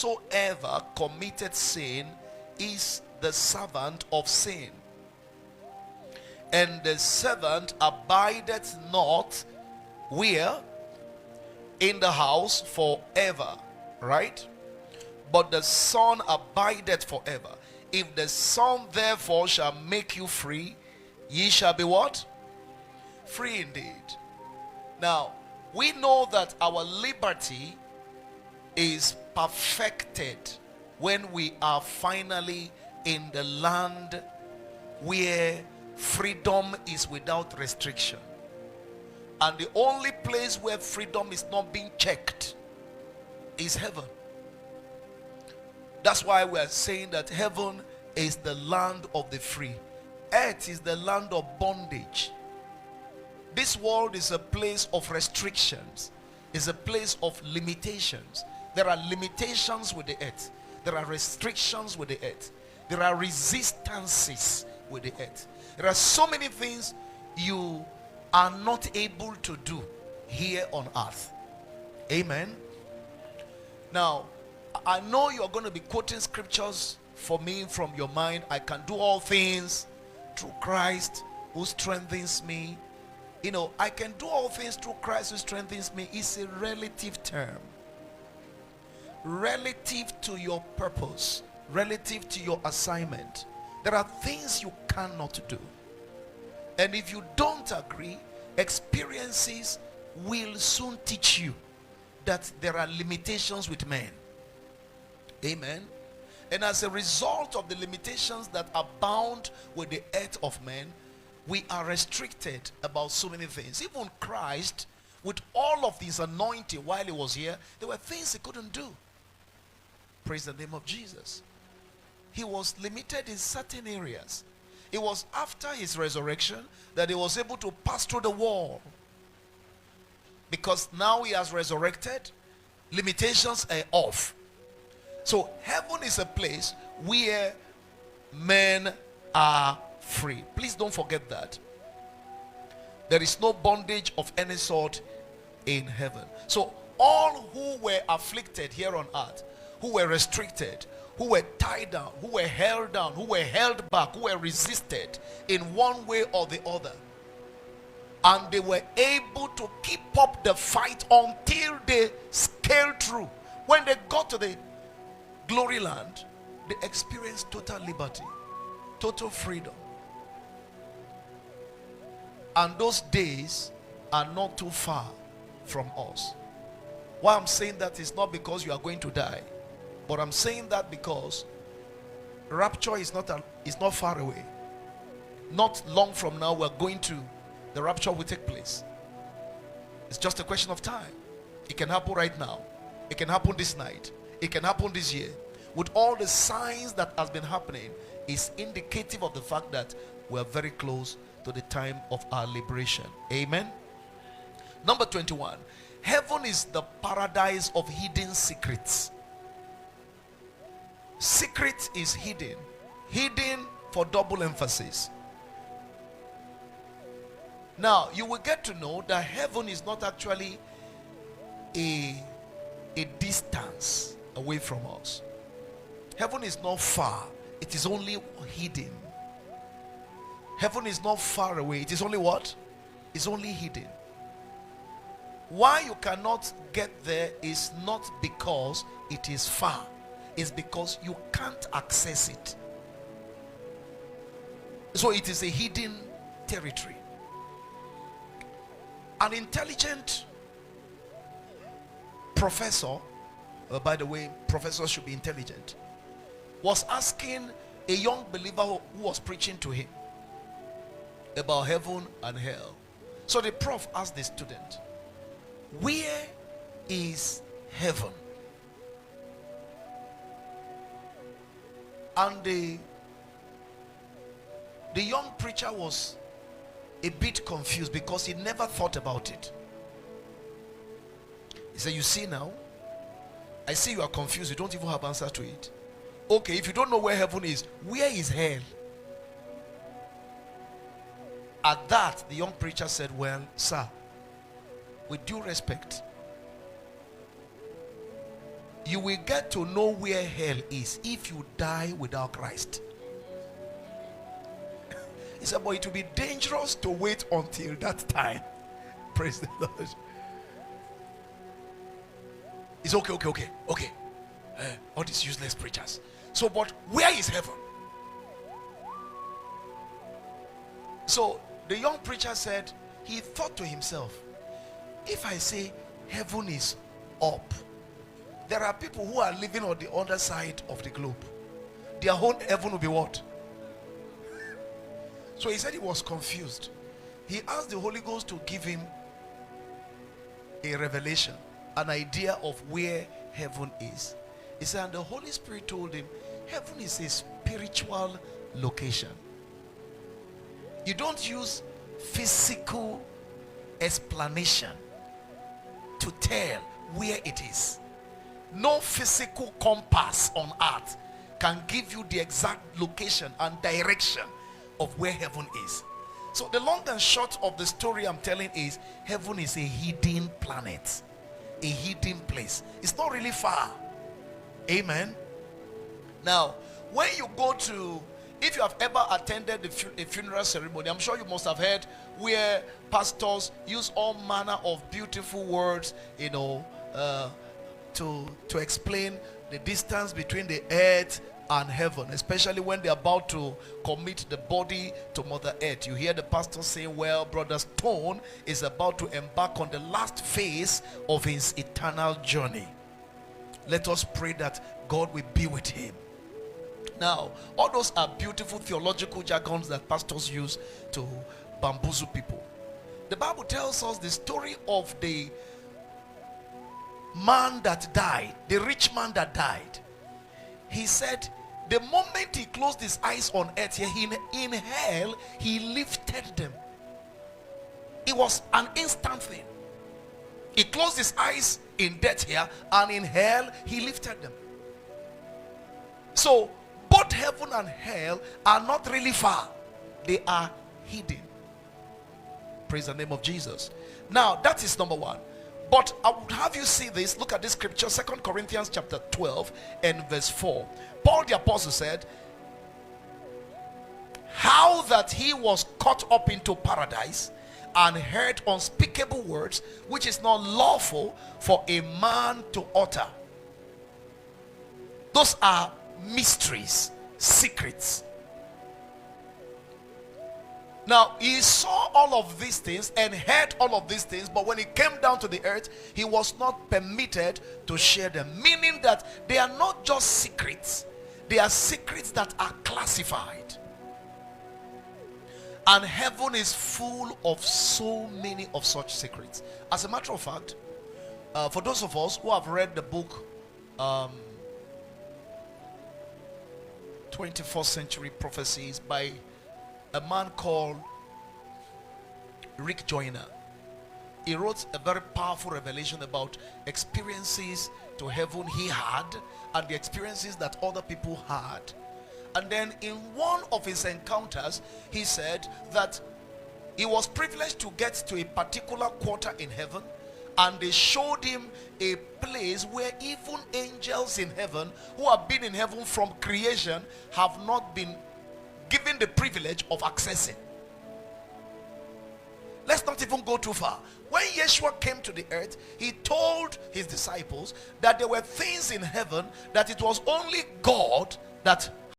whosoever committed sin is the servant of sin, and the servant abideth not where? In the house forever, right? But the Son abideth forever. If the Son therefore shall make you free, ye shall be what? Free indeed. Now, we know that our liberty is perfected when we are finally in the land where freedom is without restriction. And the only place where freedom is not being checked is heaven. That's why we are saying that heaven is the land of the free. Earth is the land of bondage. This world is a place of restrictions, is a place of limitations. There are limitations with the earth. There are restrictions with the earth. There are resistances with the earth. There are so many things you are not able to do here on earth. Amen. Now, I know you're going to be quoting scriptures for me from your mind. I can do all things through Christ who strengthens me. You know, I can do all things through Christ who strengthens me. It's a relative term. Relative to your purpose, relative to your assignment. There are things you cannot do. And if you don't agree, experiences will soon teach you that there are limitations with men. Amen. And as a result of the limitations that abound with the earth of men, we are restricted about so many things. Even Christ, with all of his anointing while he was here, there were things he couldn't do. Praise the name of Jesus. He was limited in certain areas. It was after his resurrection that he was able to pass through the wall. Because now he has resurrected, limitations are off. So heaven is a place where men are free. Please don't forget that. There is no bondage of any sort in heaven. So all who were afflicted here on earth, who were restricted, who were tied down, who were held down, who were held back, who were resisted in one way or the other, and they were able to keep up the fight until they scaled through. When they got to the glory land, they experienced total liberty, total freedom. And those days are not too far from us. Why I'm saying that is not because you are going to die, but I'm saying that because rapture is not far away. Not long from now, the rapture will take place. It's just a question of time. It can happen right now. It can happen this night. It can happen this year. With all the signs that has been happening, is indicative of the fact that we are very close to the time of our liberation. Amen. Number 21. Heaven is the paradise of hidden secrets. Secret is hidden. Hidden for double emphasis. Now, you will get to know that heaven is not actually a distance away from us. Heaven is not far. It is only hidden. Heaven is not far away. It is only what? It's only hidden. Why you cannot get there is not because it is far. It's because you can't access it. So it is a hidden territory. An intelligent professor, by the way, professors should be intelligent, was asking a young believer who was preaching to him about heaven and hell. So the prof asked the student, where is heaven? And the young preacher was a bit confused because he never thought about it. He said, you see now, I see you are confused. You don't even have answer to it. Okay, if you don't know where heaven is, where is hell? At that, the young preacher said, well, sir, with due respect, you will get to know where hell is if you die without Christ. He said, but it will be dangerous to wait until that time. Praise the Lord. It's okay. All these useless preachers. So, but where is heaven? So the young preacher said, he thought to himself, if I say heaven is up, there are people who are living on the other side of the globe. Their whole heaven will be what? So he said he was confused. He asked the Holy Ghost to give him a revelation, an idea of where heaven is. He said, and the Holy Spirit told him, heaven is a spiritual location. You don't use physical explanation to tell where it is. No physical compass on earth can give you the exact location and direction of where heaven is. So the long and short of the story I'm telling is, heaven is a hidden planet, a hidden place. It's not really far. Amen. Now, when you go to, if you have ever attended a funeral ceremony, I'm sure you must have heard where pastors use all manner of beautiful words, to explain the distance between the earth and heaven, especially when they're about to commit the body to Mother Earth. You hear the pastor saying, well, Brother Stone is about to embark on the last phase of his eternal journey. Let us pray that God will be with him. Now, all those are beautiful theological jargons that pastors use to bamboozle people. The Bible tells us the story of the man that died, the rich man that died. He said, the moment he closed his eyes on earth here, in hell, he lifted them. It was an instant thing. He closed his eyes in death here, and in hell, he lifted them. So, both heaven and hell are not really far. They are hidden. Praise the name of Jesus. Now, that is number one. But I would have you see this. Look at this scripture, 2 Corinthians chapter 12 and verse 4. Paul the apostle said, how that he was caught up into paradise and heard unspeakable words, which is not lawful for a man to utter. Those are mysteries, secrets. Now, he saw all of these things and heard all of these things, but when he came down to the earth, he was not permitted to share them. Meaning that they are not just secrets, they are secrets that are classified. And heaven is full of so many of such secrets. As a matter of fact, for those of us who have read the book 21st Century Prophecies by a man called Joyner, he wrote a very powerful revelation about experiences to heaven he had and the experiences that other people had. And then in one of his encounters, he said that he was privileged to get to a particular quarter in heaven, and they showed him a place where even angels in heaven who have been in heaven from creation have not been given the privilege of accessing. Let's not even go too far. When Yeshua came to the earth, he told his disciples that there were things in heaven that it was only God that